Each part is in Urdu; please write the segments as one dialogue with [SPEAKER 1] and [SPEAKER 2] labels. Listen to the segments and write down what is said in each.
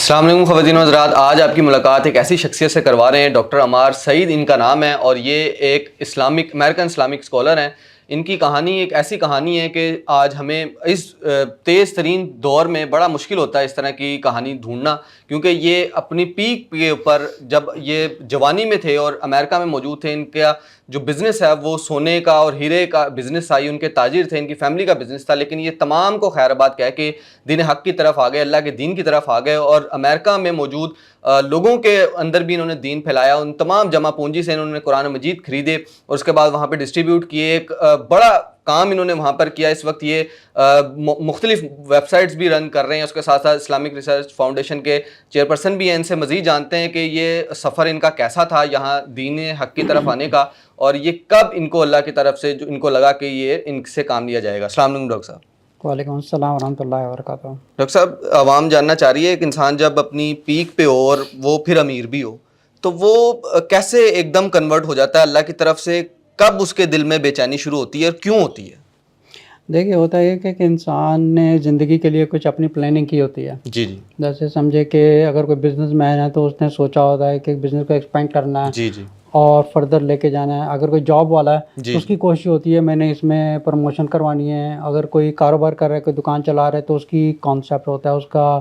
[SPEAKER 1] السلام علیکم خواتین و حضرات، آج آپ کی ملاقات ایک ایسی شخصیت سے کروا رہے ہیں. ڈاکٹر عمار سعید ان کا نام ہے اور یہ ایک امریکن اسلامک اسکالر ہیں. ان کی کہانی ایک ایسی کہانی ہے کہ آج ہمیں اس تیز ترین دور میں بڑا مشکل ہوتا ہے اس طرح کی کہانی ڈھونڈنا، کیونکہ یہ اپنی پیک کے اوپر جب یہ جوانی میں تھے اور امریکہ میں موجود تھے. ان کا جو بزنس ہے وہ سونے کا اور ہیرے کا بزنس تھا. یہ ان کے تاجر تھے، ان کی فیملی کا بزنس تھا، لیکن یہ تمام کو خیر آباد کہہ کے دین حق کی طرف آ گئے، اللہ کے دین کی طرف آ گئے اور امریکہ میں موجود لوگوں کے اندر بھی انہوں نے دین پھیلایا. ان تمام جمع پونجی سے انہوں نے قرآن مجید خریدے اور اس کے بعد وہاں پہ ڈسٹریبیوٹ کیے. ایک بڑا کام انہوں نے وہاں پر کیا. اس وقت یہ مختلف ویب سائٹس بھی رن کر رہے ہیں. اس کے ساتھ ساتھ اسلامک ریسرچ فاؤنڈیشن کے چیئرپرسن بھی ہیں. ان سے مزید جانتے ہیں کہ یہ سفر ان کا کیسا تھا یہاں دین حق کی طرف آنے کا، اور یہ کب ان کو اللہ کی طرف سے جو ان کو لگا کہ یہ ان سے کام لیا جائے گا. السلام علیکم ڈاکٹر صاحب.
[SPEAKER 2] وعلیکم السلام ورحمۃ اللہ وبرکاتہ.
[SPEAKER 1] ڈاکٹر صاحب، عوام جاننا چاہ رہی ہے کہ انسان جب اپنی پیک پہ ہو اور وہ پھر امیر بھی ہو تو وہ کیسے ایک دم کنورٹ ہو جاتا ہے اللہ کی طرف سے؟ کب اس کے دل میں بے چینی شروع ہوتی ہے اور کیوں ہوتی ہے؟
[SPEAKER 2] دیکھیے، ہوتا ہے کہ انسان نے زندگی کے لیے کچھ اپنی پلاننگ کی ہوتی ہے.
[SPEAKER 1] جی جی
[SPEAKER 2] جیسے سمجھے کہ اگر کوئی بزنس مین ہے تو اس نے سوچا ہوتا ہے کہ بزنس کو ایکسپینڈ کرنا ہے
[SPEAKER 1] جی جی
[SPEAKER 2] اور فردر لے کے جانا ہے. اگر کوئی جاب والا ہے
[SPEAKER 1] جی
[SPEAKER 2] تو اس کی کوشش ہوتی ہے میں نے اس میں پروموشن کروانی ہے. اگر کوئی کاروبار کر رہا ہے، کوئی دکان چلا رہا ہے تو اس کی کانسیپٹ ہوتا ہے، اس کا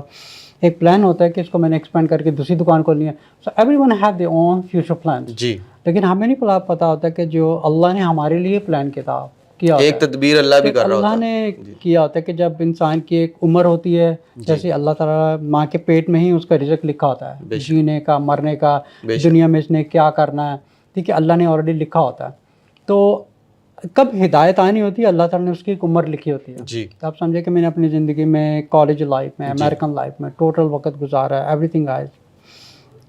[SPEAKER 2] ایک پلان ہوتا ہے کہ اس کو میں نے ایکسپینڈ کر کے دوسری دکان کھولنی ہے. So everyone have the own future plan.
[SPEAKER 1] جی.
[SPEAKER 2] لیکن ہمیں نہیں پتہ ہوتا کہ جو اللہ نے ہمارے لیے پلان کیا ہوتا
[SPEAKER 1] ایک تدبیر اللہ بھی کر رہا ہوتا ہے.
[SPEAKER 2] اللہ نے کیا ہوتا ہے کہ جب انسان کی ایک عمر ہوتی ہے، جیسے اللہ تعالیٰ ماں کے پیٹ میں ہی اس کا رزق لکھا ہوتا ہے، جینے کا، مرنے کا، دنیا میں اس نے کیا کرنا ہے، ٹھیک ہے، اللہ نے آلریڈی لکھا ہوتا ہے. تو کب ہدایت آنی ہوتی ہے؟ اللہ تعالیٰ نے اس کی ایک عمر لکھی ہوتی ہے.
[SPEAKER 1] جی.
[SPEAKER 2] تو آپ سمجھے کہ میں نے اپنی زندگی میں کالج لائف میں، امریکن لائف میں ٹوٹل وقت گزارا ہے. Every thing I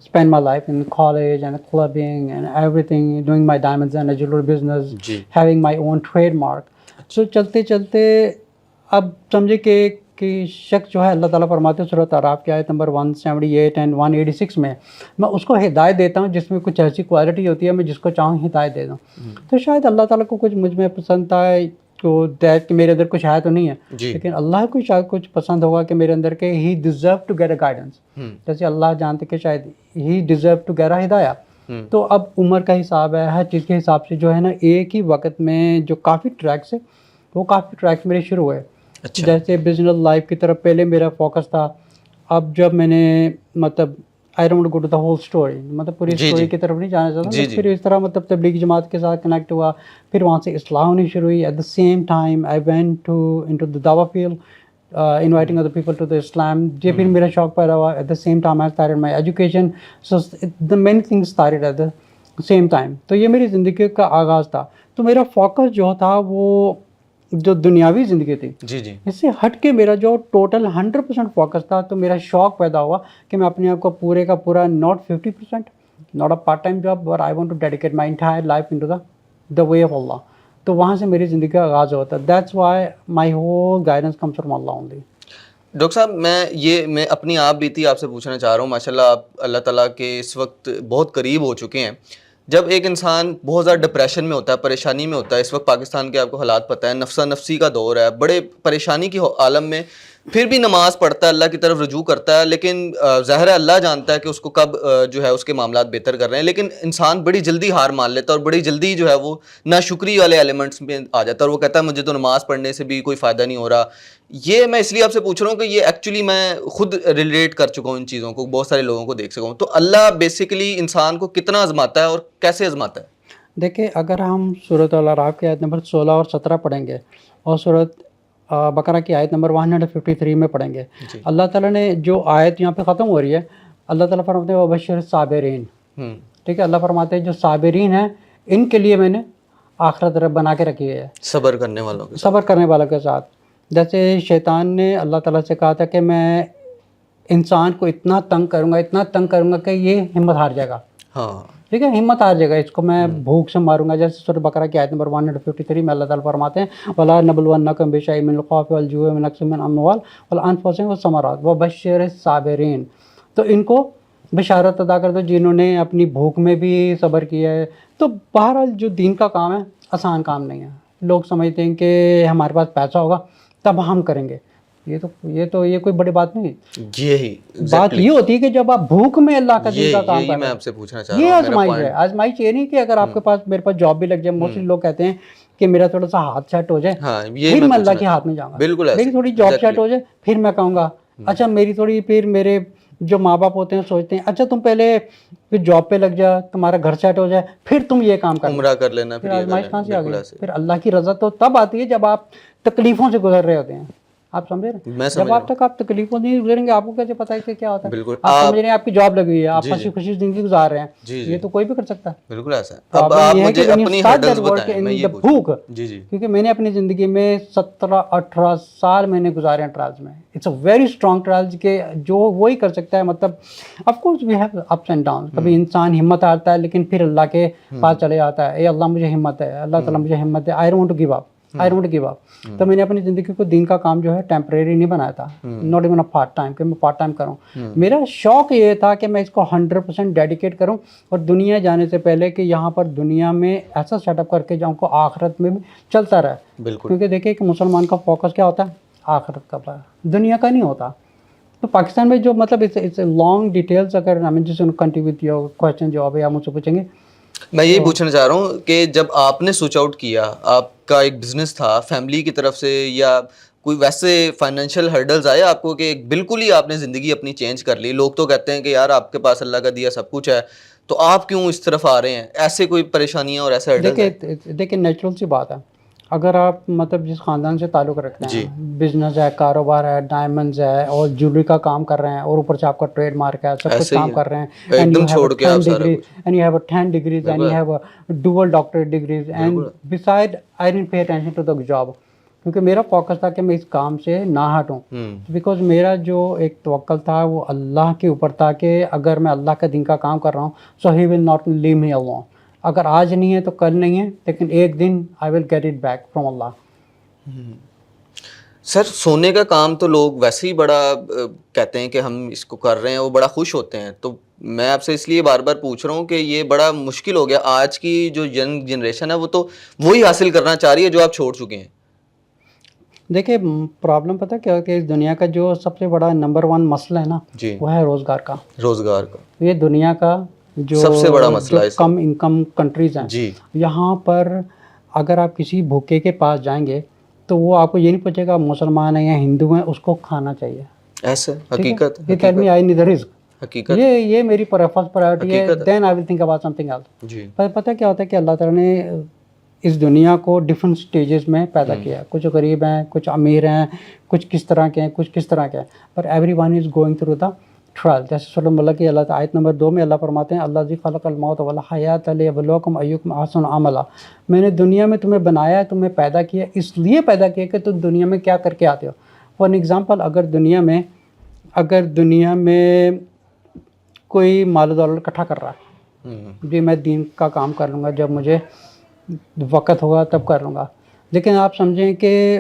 [SPEAKER 2] spend my life in college and clubbing and everything, doing my diamonds and a jewelry business, having my own trademark. So چلتے چلتے اب سمجھے کہ شخص جو ہے، اللہ تعالیٰ فرماتے ہیں سورۃ اعراف کی آیت نمبر 178 and 186 میں اس کو ہدایت دیتا ہوں جس میں کچھ ایسی کوالٹی ہوتی ہے میں جس کو چاہوں ہدایت دے دوں. تو شاید اللہ تعالیٰ کو کچھ مجھ میں پسند آئے کہ میرے اندر کچھ ہے تو نہیں ہے، لیکن اللہ کو شاید کچھ پسند ہوگا کہ میرے اندر کہ ہی deserve to get a guidance. جیسے اللہ جانتے کہ شاید ہی ڈیزرو ٹو گیٹ اے ہدایت. تو اب عمر کا حساب ہے، ہر چیز کے حساب سے جو ہے نا، ایک ہی وقت میں جو کافی ٹریکس ہے وہ کافی ٹریکس میرے شروع ہوئے. جیسے بزنس لائف کی طرف پہلے میرا فوکس تھا. اب جب میں نے مطلب I don't want to go to the whole story، مطلب پوری اسٹوری کی طرف نہیں جانا چاہتا. پھر اس طرح مطلب تبلیغی جماعت کے ساتھ کنیکٹ ہوا، پھر وہاں سے اصلاح ہونی شروع ہوئی. At the same time I went into the دعویٰ field, inviting other people to the Islam. یہ پھر میرا شوق پیدا ہوا. At the same time I started my education. So the many things started at the same time. تو یہ میری زندگی کا آغاز تھا. تو میرا فوکس جو تھا وہ جو دنیاوی زندگی تھی،
[SPEAKER 1] جی جی،
[SPEAKER 2] اس سے ہٹ کے میرا جو ٹوٹل 100% فوکس تھا. تو میرا شوق پیدا ہوا کہ میں اپنے آپ کو پورے کا پورا not 50%، not a part time job, but I want to dedicate my entire life into the way of Allah. تو وہاں سے میری زندگی کا آغاز ہوتا ہے. That's why my whole guidance comes from Allah only.
[SPEAKER 1] Doctor صاحب، میں اپنی آپ بیتی آپ سے پوچھنا چاہ رہا ہوں. ماشاءاللہ آپ اللہ تعالیٰ کے اس وقت بہت قریب ہو چکے ہیں. جب ایک انسان بہت زیادہ ڈپریشن میں ہوتا ہے، پریشانی میں ہوتا ہے، اس وقت پاکستان کے آپ کو حالات پتہ ہے، نفسا نفسی کا دور ہے، بڑے پریشانی کی عالم میں پھر بھی نماز پڑھتا ہے، اللہ کی طرف رجوع کرتا ہے. لیکن ظاہر ہے اللہ جانتا ہے کہ اس کو کب جو ہے اس کے معاملات بہتر کر رہے ہیں. لیکن انسان بڑی جلدی ہار مان لیتا ہے اور بڑی جلدی جو ہے وہ ناشکری والے ایلیمنٹس میں آ جاتا ہے، اور وہ کہتا ہے مجھے تو نماز پڑھنے سے بھی کوئی فائدہ نہیں ہو رہا. یہ میں اس لیے آپ سے پوچھ رہا ہوں کہ یہ ایکچولی میں خود ریلیٹ کر چکا ہوں ان چیزوں کو، بہت سارے لوگوں کو دیکھ سکا ہوں. تو اللہ بیسیکلی انسان کو کتنا آزماتا ہے اور کیسے آزماتا ہے؟
[SPEAKER 2] دیکھیں، اگر ہم سورۃ الاعراف کی آیت نمبر 16 اور 17 پڑھیں گے اور سورۃ بقرہ کی آیت نمبر 153 میں پڑھیں گے، اللہ تعالیٰ نے جو آیت یہاں پہ ختم ہو رہی ہے، اللہ تعالیٰ فرماتے ہیں وبشر الصابرین. ٹھیک ہے، اللہ فرماتے ہیں جو صابرین ہیں ان کے لیے میں نے آخرت بنا کے رکھی ہے،
[SPEAKER 1] صبر کرنے والوں کے،
[SPEAKER 2] صبر کرنے والوں کے ساتھ. جیسے شیطان نے اللہ تعالیٰ سے کہا تھا کہ میں انسان کو اتنا تنگ کروں گا کہ یہ ہمت ہار جائے گا. ہاں ٹھیک ہے، ہمت ہار جائے گا، اس کو میں بھوک سے ماروں گا. جیسے سورۃ بقرہ کی آیت نمبر 153 میں اللہ تعالیٰ فرماتے ہیں وَلَا نَبْلُوَنَّكُم بِشَيْءٍ مِّنَ الْخَوْفِ وَالْجُوعِ وَنَقْصٍ مِّنَ الْأَمْوَالِ وَالْأَنفُسِ وَالثَّمَرَاتِ وَبَشِّرِ الصَّابِرِينَ. تو ان کو بشارت ادا کر دو جنہوں نے اپنی بھوک میں بھی صبر کیا ہے. تو بہرحال جو دین کا کام ہے آسان کام نہیں ہے. لوگ سمجھتے ہیں کہ ہمارے پاس پیسہ ہوگا تب ہم کریں گے. یہ کوئی بڑی بات نہیں.
[SPEAKER 1] یہی
[SPEAKER 2] بات یہ ہوتی ہے کہ جب آپ بھوک میں اللہ کا دین کا کام
[SPEAKER 1] یہی
[SPEAKER 2] کر
[SPEAKER 1] میں
[SPEAKER 2] رہے
[SPEAKER 1] آپ سے پوچھنا چاہ
[SPEAKER 2] ہیں, یہ
[SPEAKER 1] رہا ہوں.
[SPEAKER 2] آزمائش ہے. آزمائش یہ نہیں کہ اگر آپ کے پاس میرے پاس جاب بھی لگ جائے, موسٹلی لوگ کہتے ہیں کہ میرا تھوڑا سا ہاتھ سیٹ ہو جائے
[SPEAKER 1] ہاں یہ
[SPEAKER 2] پھر میں اللہ کے ہاتھ میں جاؤں گا,
[SPEAKER 1] بالکل ایسے
[SPEAKER 2] لیکن تھوڑی جاب سیٹ ہو جائے پھر میں کہوں گا اچھا میری تھوڑی, پھر میرے جو ماں باپ ہوتے ہیں سوچتے ہیں اچھا تم پہلے پھر جاب پہ لگ جا, تمہارا گھر سیٹ ہو جائے پھر تم یہ کام کرنا.
[SPEAKER 1] عمرہ کر لینا,
[SPEAKER 2] پھر
[SPEAKER 1] پھر یہ کر
[SPEAKER 2] آزمائش
[SPEAKER 1] لینا,
[SPEAKER 2] کہاں سے آ
[SPEAKER 1] بالکل
[SPEAKER 2] گئی؟
[SPEAKER 1] ایسے.
[SPEAKER 2] پھر اللہ کی رضا تو تب آتی ہے جب آپ تکلیفوں سے گزر رہے ہوتے ہیں. آپ سمجھ رہے ہیں, جب آپ تک آپ تکلیفوں نہیں گزریں گے آپ کو کیسے پتا ہے کہ کیا ہوتا ہے.
[SPEAKER 1] بالکل
[SPEAKER 2] آپ سمجھ رہے ہیں آپ کی جاب لگی ہوئی ہے, آپ ہنسی خوشی زندگی گزار رہے ہیں, یہ تو کوئی بھی کر سکتا ہے.
[SPEAKER 1] بالکل ایسا ہے. اب
[SPEAKER 2] پرابلم
[SPEAKER 1] آپ
[SPEAKER 2] یہ ہے کہ
[SPEAKER 1] مجھے
[SPEAKER 2] when you
[SPEAKER 1] اپنی
[SPEAKER 2] start that
[SPEAKER 1] ہرڈلز
[SPEAKER 2] work
[SPEAKER 1] بتائیں, میں
[SPEAKER 2] in
[SPEAKER 1] یہ
[SPEAKER 2] the
[SPEAKER 1] پوچھ رہا
[SPEAKER 2] بھوک,
[SPEAKER 1] ہوں. جی
[SPEAKER 2] کیونکہ میں نے اپنی زندگی میں 17-18 سال میں نے گزارے ہیں ٹرائلز میں. It's a very strong trials کہ جو وہی کر سکتا ہے. مطلب of course we have ups and down, کبھی انسان ہمت ہارتا ہے لیکن پھر اللہ کے پاس چلے جاتا ہے, اے اللہ مجھے ہمت ہے, اللہ تعالیٰ مجھے ہمت ہے, I don't to give up, I don't give up. تو میں نے اپنی زندگی کو دین کا کام جو ہے ٹیمپریری نہیں بنایا تھا, not even a part time کہ میں پارٹ ٹائم کروں. میرا شوق یہ تھا کہ میں اس کو 100% ڈیڈیکیٹ کروں اور دنیا جانے سے پہلے کہ یہاں پر دنیا میں ایسا سیٹ اپ کر کے جاؤں کو آخرت میں بھی چلتا رہے.
[SPEAKER 1] بالکل,
[SPEAKER 2] کیونکہ دیکھیں کہ مسلمان کا فوکس کیا ہوتا ہے, آخرت کا, دنیا کا نہیں ہوتا. تو پاکستان میں جو مطلب اٹس لانگ ڈیٹیلس, اگر جس کنٹینیو وتھ یور کوسچن جو ابھی آپ مجھ سے پوچھیں گے.
[SPEAKER 1] میں یہی پوچھنا چاہ رہا ہوں کہ جب آپ نے سوئچ آؤٹ کیا, آپ کا ایک بزنس تھا, فیملی کی طرف سے یا کوئی ویسے فائنینشیل ہرڈلز آئے آپ کو کہ بالکل ہی آپ نے زندگی اپنی چینج کر لی؟ لوگ تو کہتے ہیں کہ یار آپ کے پاس اللہ کا دیا سب کچھ ہے تو آپ کیوں اس طرف آ رہے ہیں, ایسے کوئی پریشانیاں اور ایسے ہرڈلز ہیں؟
[SPEAKER 2] دیکھیں نیچرل سی بات ہے, اگر آپ مطلب جس خاندان سے تعلق رکھتے ہیں, بزنس ہے, کاروبار ہے, ڈائمنڈز ہے اور جیولری کا کام کر رہے ہیں اور اوپر سے آپ کا ٹریڈ مارک ہے, سب کچھ کام کر رہے ہیں, and you have 10 degree and you have 10 degrees and you have dual doctorate degrees and beside I didn't pay attention to the job, کیونکہ میرا فوکس تھا کہ میں اس کام سے نہ ہٹوں. بیکاز میرا جو ایک توکل تھا وہ اللہ کے اوپر تھا کہ اگر میں اللہ کا دین کا کام کر رہا ہوں سو ہی will not leave me alone. اگر آج نہیں ہے تو کل نہیں ہے, لیکن ایک دن I will get it back from Allah.
[SPEAKER 1] Sir سونے کا کام تو لوگ ویسے ہی بڑا کہتے ہیں کہ ہم اس کو کر رہے ہیں, وہ بڑا خوش ہوتے ہیں. تو میں آپ سے اس لیے بار بار پوچھ رہا ہوں کہ یہ بڑا مشکل ہو گیا. آج کی جو ینگ جنریشن ہے وہ تو وہی حاصل کرنا چاہ رہی ہے جو آپ چھوڑ چکے ہیں.
[SPEAKER 2] دیکھیے پرابلم پتہ کیا ہے کہ اس دنیا کا جو سب سے بڑا نمبر 1 مسئلہ ہے نا, وہ ہے روزگار کا.
[SPEAKER 1] روزگار کا
[SPEAKER 2] یہ دنیا کا جو
[SPEAKER 1] سب سے بڑا مسئلہ ہے.
[SPEAKER 2] کم انکم کنٹریز ہیں, یہاں پر اگر آپ کسی بھوکے کے پاس جائیں گے تو وہ آپ کو یہ نہیں پوچھے گا مسلمان ہیں یا ہندو ہیں, اس کو کھانا چاہیے.
[SPEAKER 1] ایسے حقیقت
[SPEAKER 2] حقیقت یہ میری فرسٹ پرائیورٹی ہے, then I will think about something else. پر پتہ کیا ہوتا ہے کہ اللہ تعالیٰ نے اس دنیا کو ڈفرینٹ سٹیجز میں پیدا کیا ہے. کچھ غریب ہیں, کچھ امیر ہیں, کچھ کس طرح کے ہیں, کچھ کس طرح کے ہیں, پر everyone is going through the trial. جیسے سورۃ اللہ کی اللہ آیت نمبر 2 میں اللہ فرماتے ہیں اللہ ذی خلق الموت والحیات لیبلوکم ایکم احسن عملا. میں نے دنیا میں تمہیں بنایا ہے, تمہیں پیدا کیا, اس لیے پیدا کیا کہ تم دنیا میں کیا کر کے آتے ہو. فار این ایگزامپل, اگر دنیا میں کوئی مال و دولت اکٹھا کر رہا ہے, جی میں دین کا کام کر لوں گا, جب مجھے وقت ہوگا تب کر لوں گا, لیکن آپ سمجھیں کہ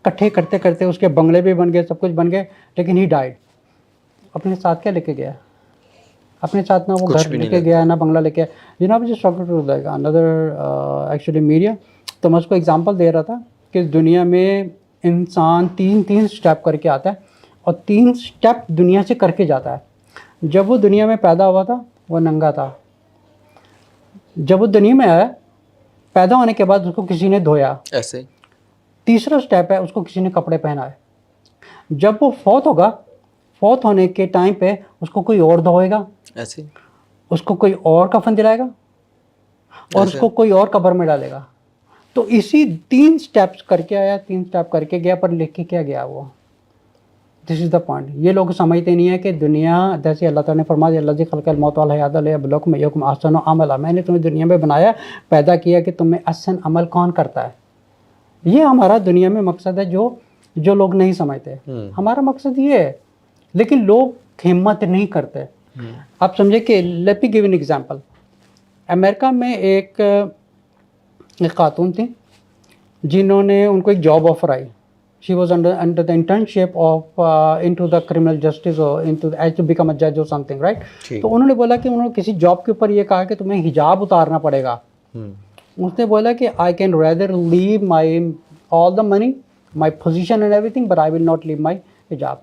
[SPEAKER 2] اکٹھے کرتے کرتے اس کے بنگلے بھی بن گئے, سب کچھ بن گئے, لیکن ہی ڈائیڈ. اپنے ساتھ کیا لے کے گیا؟ اپنے ساتھ نہ وہ گھر لے کے گیا, نہ بنگلہ لے کے گیا. جناب جس ڈاکٹر اندر ایکچولی میڈیا, تو میں اس کو ایگزامپل دے رہا تھا کہ دنیا میں انسان 3 اسٹیپ کر کے آتا ہے اور 3 اسٹیپ دنیا سے کر کے جاتا ہے. جب وہ دنیا میں پیدا ہوا تھا وہ ننگا تھا. جب وہ دنیا میں آیا, پیدا ہونے کے بعد اس کو کسی نے دھویا.
[SPEAKER 1] ایسے
[SPEAKER 2] تیسرا اسٹیپ ہے اس کو کسی نے کپڑے پہنائے. جب وہ فوت ہوگا, فوت ہونے کے ٹائم پہ اس کو کوئی اور دھوئے گا,
[SPEAKER 1] ایسے
[SPEAKER 2] اس کو کوئی اور کفن دلائے گا اور اس کو کوئی اور قبر میں ڈالے گا. تو اسی 3 اسٹیپس کر کے آیا, 3 اسٹیپ کر کے گیا, پر لکھ کے کیا گیا وہ. دس از دا پوائنٹ. یہ لوگ سمجھتے نہیں ہے کہ دنیا جیسے اللہ تعالیٰ نے فرما دیا اللہ ذی خلق الموت والحیات لیبلوکم ایکم احسن عملا. میں نے تمہیں دنیا میں بنایا, پیدا کیا کہ تمہیں احسن عمل کون کرتا ہے. یہ ہمارا دنیا میں مقصد ہے جو لوگ نہیں سمجھتے. ہمارا مقصد یہ ہے, لیکن لوگ ہمت نہیں کرتے. آپ سمجھے کہ let me give an example. America میں ایک خاتون تھی جنہوں نے ان کو ایک جاب آفر آئی. She was under the internship of into the criminal justice اور into as to become a جج اور سم تھنگ رائٹ. تو انہوں نے بولا کہ انہوں نے کسی جاب کے اوپر یہ کہا کہ تمہیں حجاب اتارنا پڑے گا. اس نے بولا کہ I can rather leave my all the money my position and everything, but I will not leave my hijab.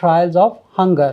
[SPEAKER 2] trials of hunger.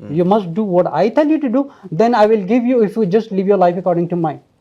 [SPEAKER 2] you must do what I tell you to do, then I will give you if you just live your life according to mine.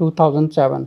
[SPEAKER 2] 2007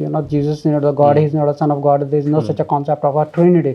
[SPEAKER 2] you know Jesus is not the God, he is not a son of God, there is no such a concept of a Trinity.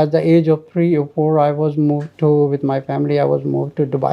[SPEAKER 2] at the age of 3 or 4 I was moved to with my family, I was moved to Dubai.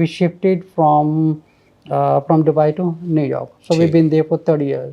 [SPEAKER 2] we shifted from Dubai to New York. So we've been there for 30 years.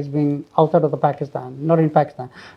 [SPEAKER 2] is being outside of the Pakistan, not in Pakistan.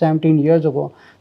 [SPEAKER 2] 17 years ago.